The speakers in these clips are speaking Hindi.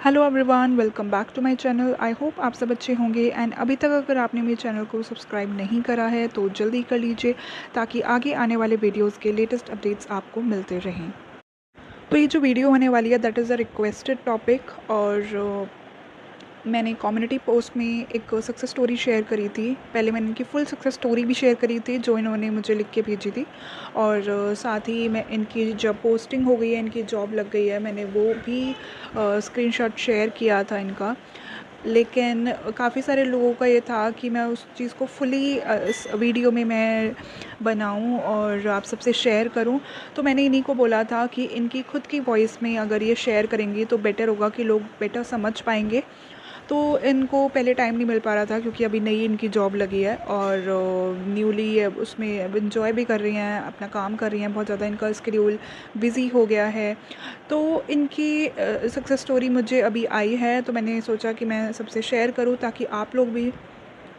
Hello everyone, welcome back to my channel. I hope आप सब अच्छे होंगे एंड अभी तक अगर आपने मेरे चैनल को सब्सक्राइब नहीं करा है तो जल्दी कर लीजिए ताकि आगे आने वाले वीडियोस के लेटेस्ट अपडेट्स आपको मिलते रहें। तो ये जो वीडियो होने वाली है that is a requested topic और मैंने कम्युनिटी पोस्ट में एक सक्सेस स्टोरी शेयर करी थी। पहले मैंने इनकी फुल सक्सेस स्टोरी भी शेयर करी थी जो इन्होंने मुझे लिख के भेजी थी और साथ ही मैं इनकी जब पोस्टिंग हो गई है, इनकी जॉब लग गई है, मैंने वो भी स्क्रीनशॉट शेयर किया था इनका। लेकिन काफ़ी सारे लोगों का ये था कि मैं उस चीज़ को फुली इस वीडियो में मैं बनाऊं और आप सबसे शेयर करूं। तो मैंने इन्हीं को बोला था कि इनकी खुद की वॉइस में अगर ये शेयर करेंगी तो बेटर होगा कि लोग बेटर समझ पाएंगे। तो इनको पहले टाइम नहीं मिल पा रहा था क्योंकि अभी नई इनकी जॉब लगी है और न्यूली उसमें अब इंजॉय भी कर रही हैं, अपना काम कर रही हैं, बहुत ज़्यादा इनका शेड्यूल बिज़ी हो गया है। तो इनकी सक्सेस स्टोरी मुझे अभी आई है तो मैंने सोचा कि मैं सबसे शेयर करूं ताकि आप लोग भी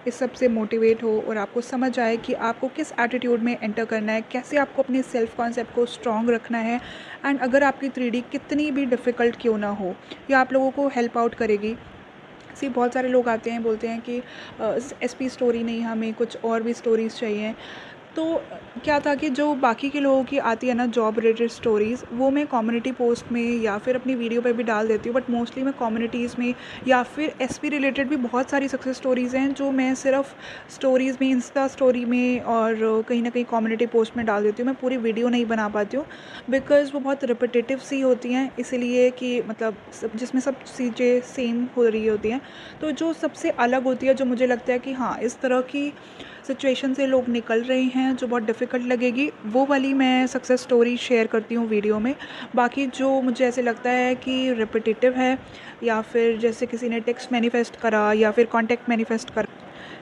इस सब से मोटिवेट हो और आपको समझ आए कि आपको किस एटीट्यूड में एंटर करना है, कैसे आपको अपने सेल्फ कॉन्सेप्ट को स्ट्रॉन्ग रखना है। एंड अगर आपकी 3D कितनी भी डिफ़िकल्ट क्यों ना हो, ये आप लोगों को हेल्प आउट करेगी। सी बहुत सारे लोग आते हैं, बोलते हैं कि एसपी स्टोरी नहीं, हमें कुछ और भी स्टोरीज़ चाहिए। तो क्या था कि जो बाकी के लोगों की आती है ना जॉब रिलेटेड स्टोरीज़, वो मैं कम्युनिटी पोस्ट में या फिर अपनी वीडियो पे भी डाल देती हूँ, बट मोस्टली मैं कम्युनिटीज़ में या फिर एसपी रिलेटेड भी बहुत सारी सक्सेस स्टोरीज़ हैं जो मैं सिर्फ स्टोरीज़ में, इंस्टा स्टोरी में और कहीं ना कहीं कम्युनिटी पोस्ट में डाल देती हूँ। मैं पूरी वीडियो नहीं बना पाती हूँ बिकॉज़ वो बहुत रिपीटेटिव सी होती हैं, इसीलिए कि मतलब जिसमें सब चीज़ें सेम हो रही होती हैं। तो जो सबसे अलग होती है, जो मुझे लगता है कि हाँ इस तरह की सिचुएशन से लोग निकल रहे हैं जो बहुत डिफ़िकल्ट लगेगी, वो वाली मैं सक्सेस स्टोरी शेयर करती हूँ वीडियो में। बाकी जो मुझे ऐसे लगता है कि रिपीटेटिव है या फिर जैसे किसी ने टेक्स्ट मैनिफेस्ट करा या फिर कॉन्टैक्ट मैनिफेस्ट करा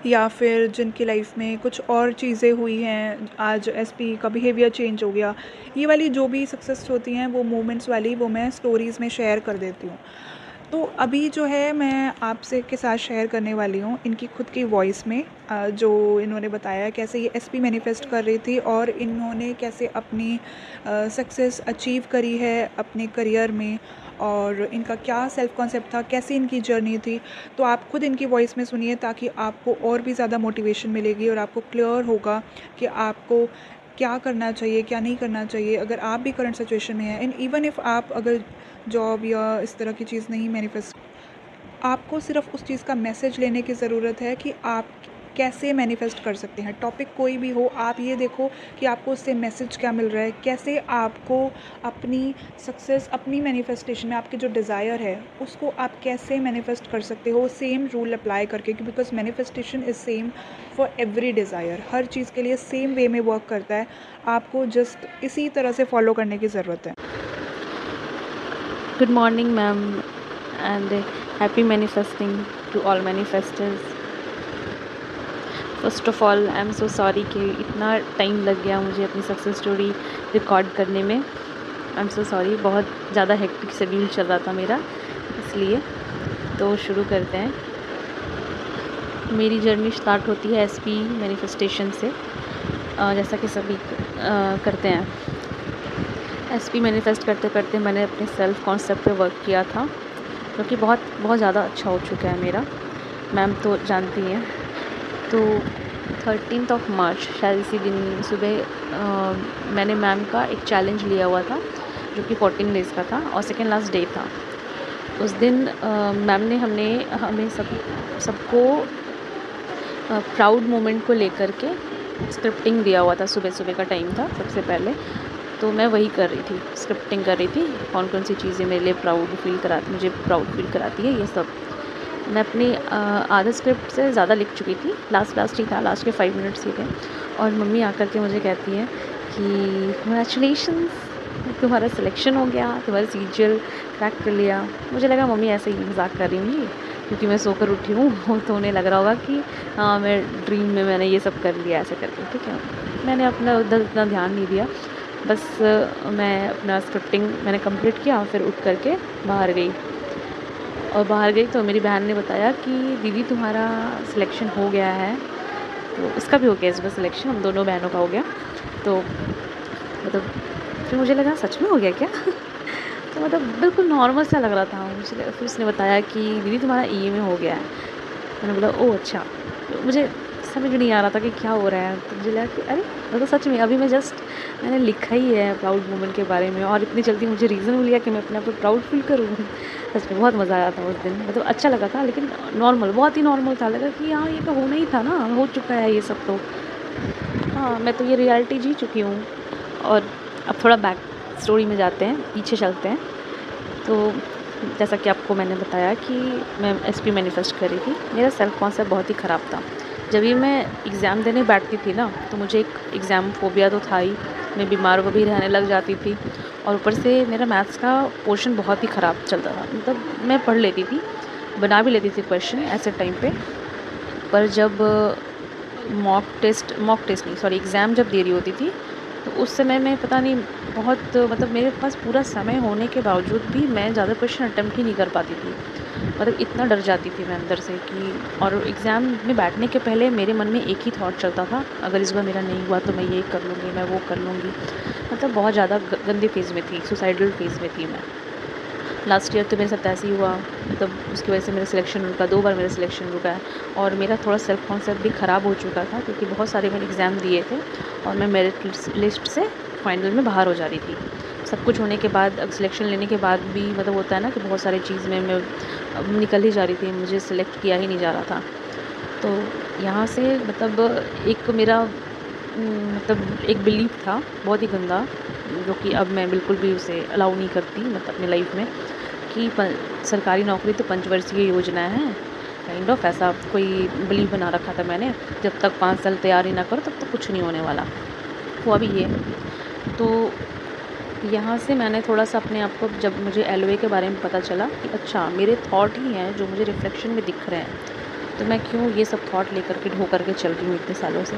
या फिर जिनकी लाइफ में कुछ और चीज़ें हुई हैं, आज एसपी का बिहेवियर चेंज हो गया, ये वाली जो भी सक्सेस होती हैं वो मोमेंट्स वाली वो मैं स्टोरीज़ में शेयर कर देती हूँ। तो अभी जो है मैं आपसे के साथ शेयर करने वाली हूँ इनकी खुद की वॉइस में जो इन्होंने बताया कैसे ये एसपी मैनिफेस्ट कर रही थी और इन्होंने कैसे अपनी सक्सेस अचीव करी है अपने करियर में और इनका क्या सेल्फ कॉन्सेप्ट था, कैसे इनकी जर्नी थी। तो आप खुद इनकी वॉइस में सुनिए ताकि आपको और भी ज़्यादा मोटिवेशन मिलेगी और आपको क्लियर होगा कि आपको क्या करना चाहिए, क्या नहीं करना चाहिए अगर आप भी करंट सिचुएशन में हैं। एंड इवन इफ़ आप अगर जॉब या इस तरह की चीज़ नहीं मैनिफेस्ट, आपको सिर्फ उस चीज़ का मैसेज लेने की ज़रूरत है कि आप कैसे मैनिफेस्ट कर सकते हैं। टॉपिक कोई भी हो, आप ये देखो कि आपको उससे मैसेज क्या मिल रहा है, कैसे आपको अपनी सक्सेस, अपनी मैनिफेस्टेशन में आपके जो डिज़ायर है उसको आप कैसे मैनिफेस्ट कर सकते हो सेम रूल अप्लाई करके, because manifestation is same for every desire, हर चीज़ के लिए सेम वे में वर्क करता है। आपको जस्ट इसी तरह से फॉलो करने की ज़रूरत है। Good morning, ma'am, and happy manifesting to all manifestors. First of all I am so sorry कि इतना टाइम लग गया मुझे अपनी सक्सेस स्टोरी रिकॉर्ड करने में। आई एम सो सॉरी, बहुत ज़्यादा हेक्टिक शेड्यूल चल रहा था मेरा, इसलिए। तो शुरू करते हैं। मेरी जर्नी स्टार्ट होती है एसपी मैनिफेस्टेशन से, जैसा कि सभी करते हैं। एसपी मैनिफेस्ट करते करते मैंने अपने सेल्फ कॉन्सेप्ट पे वर्क किया था जो कि बहुत बहुत ज़्यादा अच्छा हो चुका है मेरा, मैम तो जानती हैं। तो 13 मार्च शायद इसी दिन सुबह मैंने मैम का एक चैलेंज लिया हुआ था जो कि 14 डेज़ का था और सेकेंड लास्ट डे था। उस दिन मैम ने हमें सबको प्राउड मोमेंट को लेकर के स्क्रिप्टिंग दिया हुआ था। सुबह सुबह का टाइम था सबसे पहले, तो मैं वही कर रही थी, स्क्रिप्टिंग कर रही थी, कौन कौन सी चीज़ें मेरे लिए मुझे प्राउड फील कराती है, ये सब। मैं अपनी आधा स्क्रिप्ट से ज़्यादा लिख चुकी थी, लास्ट ही था, लास्ट के 5 मिनट्स ही थे। और मम्मी आकर के मुझे कहती हैं कि कंग्रेचुलेशंस, तुम्हारा सिलेक्शन हो गया, तुम्हारा सीजीएल क्रैक कर लिया। मुझे लगा मम्मी ऐसे ही मजाक कर रही होंगी क्योंकि मैं सोकर उठी हूँ तो उन्हें लग रहा होगा कि हाँ मैं ड्रीम में मैंने ये सब कर लिया ऐसे करके, ठीक है। मैंने अपना उधर इतना ध्यान नहीं दिया, बस मैं अपना स्क्रिप्टिंग मैंने कंप्लीट किया, फिर उठ करके बाहर गई। और बाहर गई तो मेरी बहन ने बताया कि दीदी तुम्हारा सिलेक्शन हो गया है। तो इसका भी हो गया, इस बार सिलेक्शन हम दोनों बहनों का हो गया। तो मतलब फिर मुझे लगा सच में हो गया क्या तो मतलब बिल्कुल नॉर्मल सा लग रहा था मुझे। फिर उसने बताया कि दीदी तुम्हारा ईएमए हो गया है। मैंने बोला ओह अच्छा। तो मुझे समझ नहीं आ रहा था कि क्या हो रहा है। तो मुझे लगा कि अरे मतलब सच में अभी मैंने लिखा ही है प्राउड वूमेन के बारे में, और इतनी जल्दी मुझे रीज़न मिल गया कि मैं अपने आप को प्राउड फील करूँ। सच में बहुत मज़ा आया था उस दिन, मतलब अच्छा लगा था, लेकिन नॉर्मल, बहुत ही नॉर्मल था। लगा कि हाँ ये तो होना ही था ना, हो चुका है ये सब तो। हाँ मैं तो ये रियलिटी जी चुकी हूँ। और अब थोड़ा बैक स्टोरी में जाते हैं, पीछे चलते हैं। तो जैसा कि आपको मैंने बताया कि मैं एसपी मैनिफेस्ट कर रही थी। मेरा सेल्फ कॉन्सेप्ट बहुत ही ख़राब था। जब भी मैं एग्ज़ाम देने बैठती थी ना, तो मुझे एक एग्ज़ाम फ़ोबिया तो था ही। मैं बीमार भी रहने लग जाती थी, और ऊपर से मेरा मैथ्स का पोर्शन बहुत ही ख़राब चलता था। मतलब मैं पढ़ लेती थी, बना भी लेती थी क्वेश्चन ऐसे टाइम पे, पर जब मॉक टेस्ट नहीं सॉरी एग्ज़ाम जब दे रही होती थी, तो उस समय में पता नहीं बहुत मतलब मेरे पास पूरा समय होने के बावजूद भी मैं ज़्यादा क्वेश्चन अटेम्प्ट ही नहीं कर पाती थी। मतलब इतना डर जाती थी मैं अंदर से कि, और एग्ज़ाम में बैठने के पहले मेरे मन में एक ही थॉट चलता था, अगर इस बार मेरा नहीं हुआ तो मैं ये कर लूँगी, मैं वो कर लूँगी। मतलब बहुत ज़्यादा गंदे फेज़ में थी, सुसाइडल फेज़ में थी मैं। लास्ट ईयर तो मेरे साथ ऐसे ही हुआ, मतलब उसकी वजह से मेरा सिलेक्शन रुका, 2 बार मेरा सिलेक्शन रुका है। और मेरा थोड़ा सेल्फ कॉन्सेप्ट भी ख़राब हो चुका था, क्योंकि बहुत सारे मैंने एग्ज़ाम दिए थे और मैं मेरिट लिस्ट से फाइनल में बाहर हो जा रही थी। सब कुछ होने के बाद, अब सिलेक्शन लेने के बाद भी मतलब होता है ना कि बहुत सारी चीज़ में मैं निकल ही जा रही थी, मुझे सिलेक्ट किया ही नहीं जा रहा था। तो यहाँ से मतलब एक मेरा मतलब एक बिलीफ था बहुत ही गंदा, जो कि अब मैं बिल्कुल भी उसे अलाउ नहीं करती मतलब अपनी लाइफ में, कि सरकारी नौकरी तो पंचवर्षीय योजना है, काइंड ऑफ ऐसा कोई बिलीव बना रखा था मैंने। जब तक 5 साल तैयारी ना करो तब तक कुछ नहीं होने वाला। हुआ भी ये। तो यहाँ से मैंने थोड़ा-सा अपने आप को, जब मुझे एलओए के बारे में पता चला कि अच्छा मेरे थॉट ही हैं जो मुझे रिफ्लेक्शन में दिख रहे हैं, तो मैं क्यों ये सब थॉट लेकर के ढो करके चल रही हूँ इतने सालों से।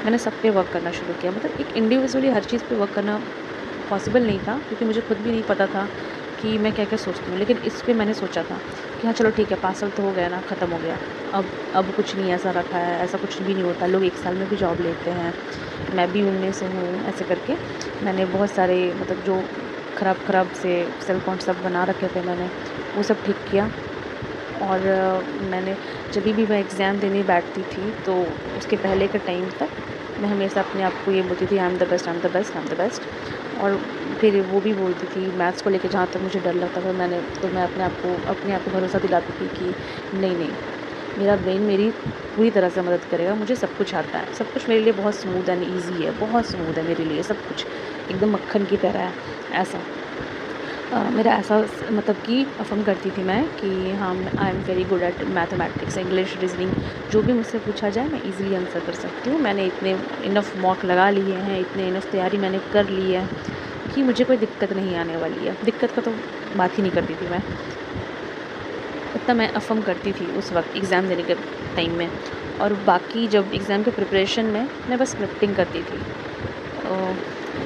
मैंने सब पे वर्क करना शुरू किया। मतलब एक इंडिविजुअली हर चीज़ पे वर्क करना पॉसिबल नहीं था, क्योंकि मुझे खुद भी नहीं पता था कि मैं क्या-क्या सोचती हूँ। लेकिन इस पे मैंने सोचा था कि हाँ चलो ठीक है, 5 साल तो हो गया ना, ख़त्म हो गया। अब कुछ नहीं ऐसा रखा है, ऐसा कुछ भी नहीं होता। लोग 1 साल में भी जॉब लेते हैं, मैं भी उनमें से हूँ। ऐसे करके मैंने बहुत सारे मतलब जो ख़राब से सेल्फ कॉन्सेप्ट बना रखे थे मैंने, वो सब ठीक किया। और मैंने जब भी मैं एग्ज़ाम देने बैठती थी, तो उसके पहले के टाइम तक मैं हमेशा अपने आप को ये बोलती थी, आई am the best, I am the best, I am the best. और फिर वो भी बोलती थी मैथ्स को लेके, जहाँ तक मुझे डर लगता था मैं अपने आप को भरोसा दिलाती थी कि नहीं, मेरा ब्रेन मेरी पूरी तरह से मदद करेगा, मुझे सब कुछ आता है, सब कुछ मेरे लिए बहुत स्मूथ एंड ईज़ी है, बहुत स्मूथ है मेरे लिए सब कुछ, एकदम मक्खन की तरह है ऐसा। मेरा ऐसा मतलब कि अफ़र्म करती थी मैं कि हाँ I am very good at mathematics, English, reasoning, जो भी मुझसे पूछा जाए मैं इजीली आंसर कर सकती हूँ। मैंने इतने इनफ मॉक लगा लिए हैं, इतने इनफ तैयारी मैंने कर ली है कि मुझे कोई दिक्कत नहीं आने वाली है। दिक्कत का तो बात ही नहीं करती थी मैं, इतना मैं अफ़र्म करती थी उस वक्त एग्ज़ाम देने के टाइम में। और बाकी जब एग्ज़ाम के प्रिपरेशन में मैं बस स्क्रिप्टिंग करती थी।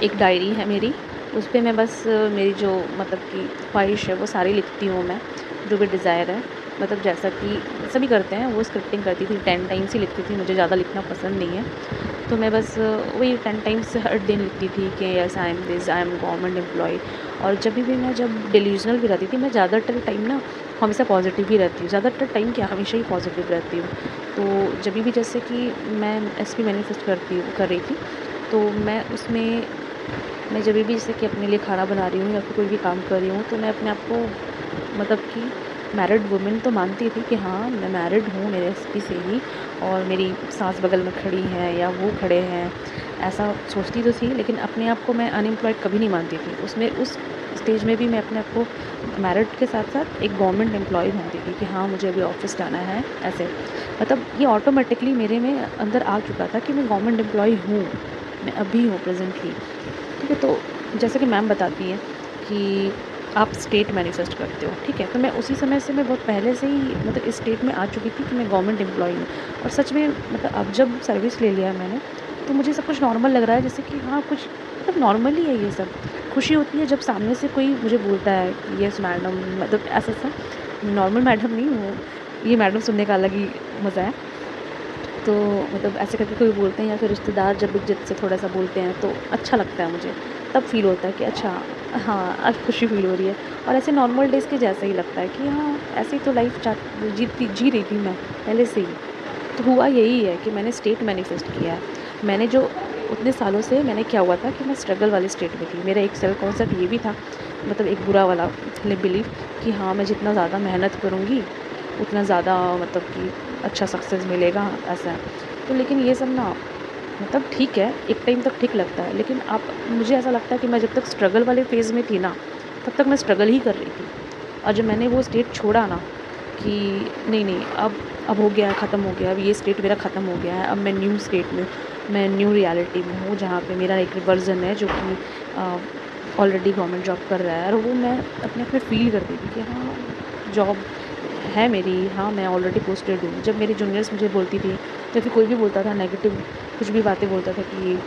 एक डायरी है मेरी, उस पे मैं बस मेरी जो मतलब कि ख्वाहिश है वो सारी लिखती हूँ मैं, जो भी डिज़ायर है। मतलब जैसा कि सभी करते हैं वो स्क्रिप्टिंग करती थी, 10 टाइम्स ही लिखती थी, मुझे ज़्यादा लिखना पसंद नहीं है। तो मैं बस वही 10 टाइम्स हर दिन लिखती थी कि yes I am this, I am government employ. और जब डिल्यूजनल भी रहती थी, मैं ज़्यादातर टाइम ना हमेशा पॉजिटिव ही रहती हूँ, ज़्यादातर टाइम क्या हमेशा ही पॉजिटिव रहती हूँ। तो जब भी जैसे कि मैं एसपी मैनिफेस्ट कर रही थी, तो मैं जब भी जैसे कि अपने लिए खाना बना रही हूँ या फिर कोई भी काम कर रही हूँ, तो मैं अपने आप को मतलब कि मैरिड वुमेन तो मानती थी कि हाँ मैं मैरिड हूँ मेरे एसपी से ही, और मेरी सास बगल में खड़ी हैं या वो खड़े हैं, ऐसा सोचती तो थी। लेकिन अपने आप को मैं अनएम्प्लॉयड कभी नहीं मानती थी। उस स्टेज में भी मैं अपने आप को मैरिड के साथ साथ एक गवर्नमेंट एम्प्लॉय मानती थी कि हाँ मुझे अभी ऑफिस जाना है ऐसे। मतलब ये ऑटोमेटिकली मेरे में अंदर आ चुका था कि मैं गवर्नमेंट एम्प्लॉय हूँ, मैं अभी हूँ प्रेजेंटली। ठीक है, तो जैसे कि मैम बताती हैं कि आप स्टेट मैनिफेस्ट करते हो, ठीक है, तो मैं उसी समय से मैं बहुत पहले से ही मतलब इस स्टेट में आ चुकी थी कि मैं गवर्नमेंट एम्प्लॉय हूँ। और सच में मतलब अब जब सर्विस ले लिया है मैंने, तो मुझे सब कुछ नॉर्मल लग रहा है, जैसे कि हाँ कुछ मतलब नॉर्मल ही है ये सब। खुशी होती है जब सामने से कोई मुझे बोलता है कि यस मैडम, मतलब ऐसा सा नॉर्मल मैडम नहीं हूँ, ये मैडम सुनने का अलग ही मज़ा है। तो मतलब ऐसे करके कोई बोलते हैं या फिर रिश्तेदार जब इज्जत से थोड़ा सा बोलते हैं तो अच्छा लगता है मुझे, तब फील होता है कि अच्छा हाँ, आज खुशी फ़ील हो रही है और ऐसे नॉर्मल डेज़ के जैसा ही लगता है कि हाँ, ऐसे ही तो लाइफ़ जी रही थी मैं पहले से ही। तो हुआ यही है कि मैंने स्टेट मैनिफेस्ट किया है। मैंने जो उतने सालों से मैंने क्या हुआ था कि मैं स्ट्रगल वाले स्टेट में थी। मेरा एक सेल्फ कॉन्सेप्ट ये भी था, मतलब एक बुरा वाला बिलीव कि हाँ, मैं जितना ज़्यादा मेहनत करूँगी, उतना ज़्यादा मतलब कि अच्छा सक्सेस मिलेगा, ऐसा है। तो लेकिन ये सब ना मतलब ठीक है, एक टाइम तक ठीक लगता है, लेकिन आप मुझे ऐसा लगता है कि मैं जब तक स्ट्रगल वाले फ़ेज़ में थी ना, तब तक मैं स्ट्रगल ही कर रही थी। और जब मैंने वो स्टेट छोड़ा ना कि नहीं, अब हो गया है, ख़त्म हो गया, अब ये स्टेट मेरा ख़त्म हो गया है, अब मैं न्यू स्टेट में, मैं न्यू रियलिटी में हूँ, जहाँ पे मेरा एक वर्ज़न है जो कि ऑलरेडी गवर्नमेंट जॉब कर रहा है और वो मैं अपने आप में फ़ील करती थी कि हाँ, जॉब है मेरी, हाँ, मैं ऑलरेडी पोस्टेड हूँ। जब मेरी जूनियर्स मुझे बोलती थी या फिर कोई भी बोलता था नेगेटिव कुछ भी बातें बोलता था कि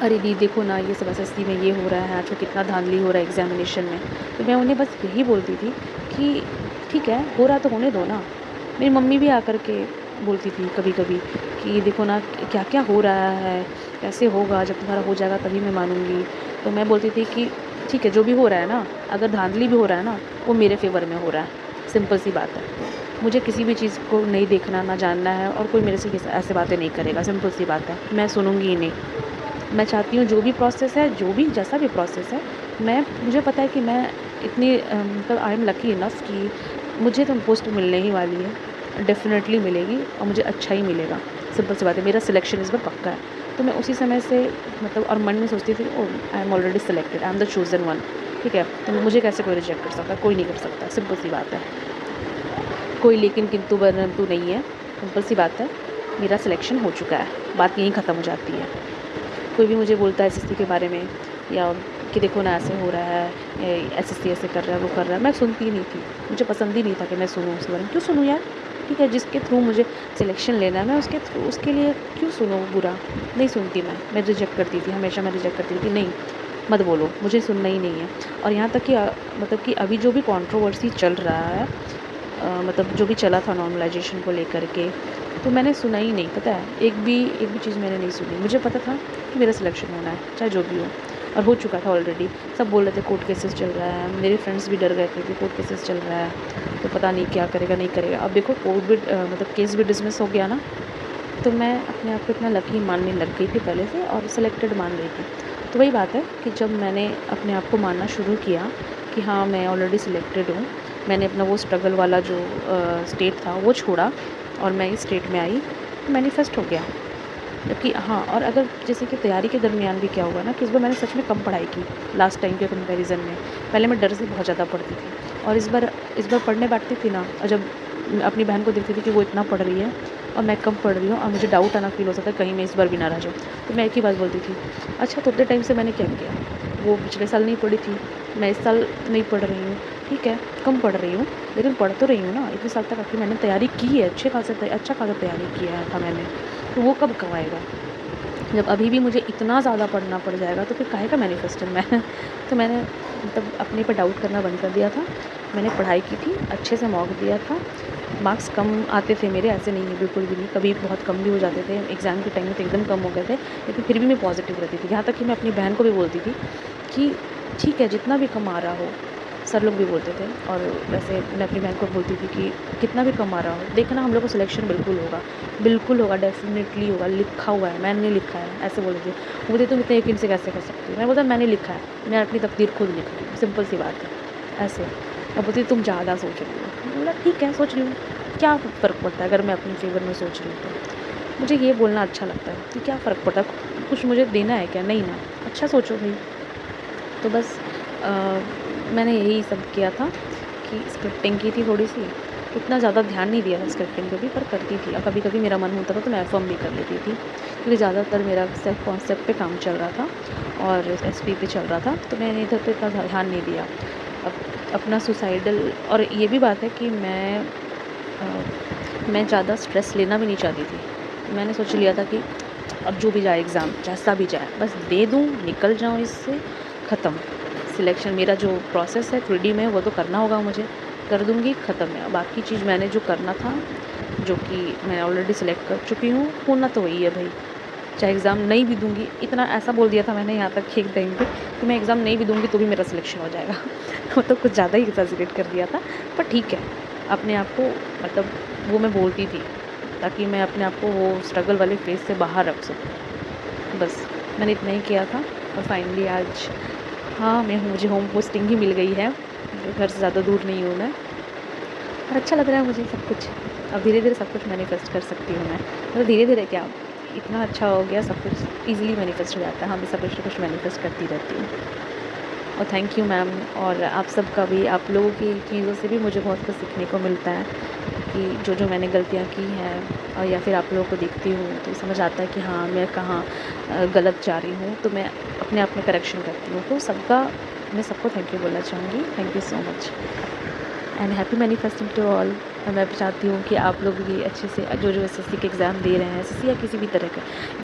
अरे दी देखो ना, ये सब एसएससी में ये हो रहा है, आजकल कितना धांधली हो रहा है एग्ज़ामिनेशन में। तो मैं उन्हें बस यही बोलती थी कि ठीक है, हो रहा तो होने दो ना। मेरी मम्मी भी आकर के बोलती थी कभी-कभी कि देखो ना क्या-क्या हो रहा है, कैसे होगा, जब तुम्हारा हो जाएगा तभी मैं मानूँगी। तो मैं बोलती थी कि ठीक है, जो भी हो रहा है ना, अगर धांधली भी हो रहा है ना, वो मेरे फ़ेवर में हो रहा है, सिंपल सी बात है। मुझे किसी भी चीज़ को नहीं देखना, ना जानना है और कोई मेरे से ऐसे बातें नहीं करेगा, सिंपल सी बात है। मैं सुनूँगी ही नहीं। मैं चाहती हूँ जो भी प्रोसेस है, जो भी जैसा भी प्रोसेस है, मुझे पता है कि मैं इतनी मतलब आई एम लकी इनफ कि मुझे तो पोस्ट मिलने ही वाली है, डेफ़िनेटली मिलेगी और मुझे अच्छा ही मिलेगा। सिंपल सी बात है, मेरा सिलेक्शन इस बार पक्का है। तो मैं उसी समय से मतलब और मन में सोचती थी oh! I am already selected, I am the chosen one, ठीक है? तो मुझे कैसे कोई रिजेक्ट कर सकता है? कोई नहीं कर सकता, सिंपल सी बात है। कोई लेकिन किंतु परंतु नहीं है, सिंपल सी बात है, मेरा सिलेक्शन हो चुका है, बात यहीं ख़त्म हो जाती है। कोई भी मुझे बोलता है एसएससी के बारे में या कि देखो ना ऐसे हो रहा है, एसएससी ऐसे कर रहा है, वो कर रहा है, मैं सुनती ही नहीं थी। मुझे पसंद ही नहीं था कि मैं सुनूँ उसके बारे में। क्यों सुनूँ यार? ठीक है, जिसके थ्रू मुझे सिलेक्शन लेना है, मैं उसके लिए क्यों सुनूँ बुरा? नहीं सुनती मैं रिजेक्ट करती थी, हमेशा मैं रिजेक्ट करती थी कि नहीं, मत बोलो, मुझे सुनना ही नहीं है। और यहाँ तक कि मतलब कि अभी जो भी कंट्रोवर्सी चल रहा है, मतलब जो भी चला था नॉर्मलाइजेशन को लेकर के, तो मैंने सुना ही नहीं, पता है? एक भी चीज़ मैंने नहीं सुनी। मुझे पता था कि मेरा सिलेक्शन होना है, चाहे जो भी हो, और हो चुका था ऑलरेडी। सब बोल रहे थे कोर्ट केसेस चल रहा है, मेरे फ्रेंड्स भी डर गए थे कि कोर्ट केसेस चल रहा है, तो पता नहीं क्या करेगा, नहीं करेगा। अब देखो मतलब केस भी डिसमिस हो गया ना, तो मैं अपने आप को इतना लकी मानने लग गई थी पहले से और सिलेक्टेड मान रही थी। तो वही बात है कि जब मैंने अपने आप को मानना शुरू किया कि हाँ, मैं ऑलरेडी सिलेक्टेड हूँ, मैंने अपना वो स्ट्रगल वाला जो स्टेट था वो छोड़ा और मैं इस स्टेट में आई, मैनिफेस्ट हो गया। जबकि हाँ, और अगर जैसे कि तैयारी के दरमियान भी क्या हुआ ना कि इस बार मैंने सच में कम पढ़ाई की लास्ट टाइम के कंपैरिज़न में। पहले मैं डर से बहुत ज़्यादा पढ़ती थी और इस बार पढ़ने बैठती थी ना, और जब अपनी बहन को देखती थी कि वो इतना पढ़ रही है और मैं कम पढ़ रही हूँ और मुझे डाउट आना फ़ील हो सकता है कहीं मैं इस बार भी ना रह जाऊँ, तो मैं एक ही बात बोलती थी, अच्छा तो उतने टाइम से मैंने क्या किया? वो पिछले साल नहीं पढ़ी थी, मैं इस साल नहीं पढ़ रही हूँ, ठीक है, कम पढ़ रही हूँ, लेकिन पढ़ तो रही हूँ ना। इतने साल तक आखिर मैंने तैयारी की है, अच्छा खासा तैयारी किया था मैंने, तो वो कब आएगा? जब अभी भी मुझे इतना ज़्यादा पढ़ना पड़ जाएगा तो फिर काहे का मैनिफेस्टर मैं तो मैंने मतलब अपने पे डाउट करना बंद कर दिया था। मैंने पढ़ाई की थी, अच्छे से मॉक दिया था, मार्क्स कम आते थे मेरे, ऐसे नहीं है बिल्कुल भी नहीं, कभी बहुत कम भी हो जाते थे, एग्ज़ाम के टाइम में तो एकदम कम हो गए थे, लेकिन फिर भी मैं पॉजिटिव रहती थी। यहाँ तक कि मैं अपनी बहन को भी बोलती थी कि ठीक है, जितना भी कम आ रहा हो, सर लोग भी बोलते थे और वैसे मैं अपनी बहन को बोलती थी कि कितना भी कम आ रहा हो, देखना हम लोग को सिलेक्शन बिल्कुल होगा, डेफ़िनेटली होगा, लिखा हुआ है, मैंने लिखा है, ऐसे बोलती थी। वो बोलती तुम इतने यकीन से कैसे कर सकती हो? मैं बोलता मैंने लिखा है, मैं अपनी तकदीर खुद लिख रही हूँ, सिंपल सी बात है, ऐसे। और बोलती तुम ज़्यादा सोच रही हो। मैंने बोला ठीक है, सोच रही हूँ, क्या फ़र्क पड़ता है अगर मैं अपने फ़ेवर में सोच रही हूँ तो? मुझे ये बोलना अच्छा लगता है कि क्या फ़र्क पड़ता है, कुछ मुझे देना है क्या? नहीं ना, अच्छा सोचो भई। तो बस मैंने यही सब किया था कि स्क्रिप्टिंग की थी थोड़ी-सी, इतना ज़्यादा ध्यान नहीं दिया था स्क्रिप्टिंग पे भी, पर करती थी और कभी-कभी मेरा मन होता था तो मैं एफ़एम भी कर लेती थी, क्योंकि ज़्यादातर मेरा सेल्फ कॉन्सेप्ट पे काम चल रहा था और एसपी पे चल रहा था, तो मैंने इधर पे इतना ध्यान नहीं दिया। अब अपना सुसाइडल, और ये भी बात है कि मैं ज़्यादा स्ट्रेस लेना भी नहीं चाहती थी। मैंने सोच लिया था कि अब जो भी जाए एग्ज़ाम, जैसा भी जाए, बस दे दूँ, निकल जाऊँ इससे, ख़त्म। सिलेक्शन मेरा जो प्रोसेस है 3D में वो तो करना होगा मुझे, कर दूँगी, ख़त्म है। बाकी चीज़ मैंने जो करना था, जो कि मैं ऑलरेडी सिलेक्ट कर चुकी हूँ, होना तो वही है भई। चाहे एग्ज़ाम नहीं भी दूँगी, इतना ऐसा बोल दिया था मैंने यहाँ तक कि एक टाइम पे कि मैं एग्ज़ाम नहीं भी दूँगी तो भी मेरा सिलेक्शन हो जाएगा। तो कुछ ज़्यादा ही एक्ज़ैजरेट कर दिया था, पर ठीक है, अपने आप को मतलब वो मैं बोलती थी ताकि मैं अपने आप को वो स्ट्रगल वाले फ़ेज़ से बाहर रख सकूँ। बस मैंने इतना ही किया था और फाइनली आज हाँ, मुझे होम पोस्टिंग ही मिल गई है, घर से ज़्यादा दूर नहीं हूँ मैं और अच्छा लग रहा है मुझे सब कुछ। अब धीरे-धीरे सब कुछ मैनिफेस्ट कर सकती हूँ मैं। मतलब धीरे-धीरे क्या, इतना अच्छा हो गया, सब कुछ ईज़िली मैनिफेस्ट हो जाता है। हमेशा कुछ न कुछ मैनिफेस्ट करती रहती हूँ। और थैंक यू मैम, और आप सबका भी, आप लोगों की चीज़ों से भी मुझे बहुत कुछ सीखने को मिलता है कि जो मैंने गलतियाँ की हैं और या फिर आप लोगों को देखती हूँ तो समझ आता है कि हाँ, मैं कहाँ गलत जा रही हूँ, तो मैं अपने आप में करेक्शन करती हूँ। तो मैं सबको थैंक यू बोलना चाहूँगी। Thank you so much and happy manifesting to all. मैं भी चाहती हूँ कि आप लोग भी अच्छे से जो एसएससी के एग्ज़ाम दे रहे हैं, एसएससी या किसी भी तरह का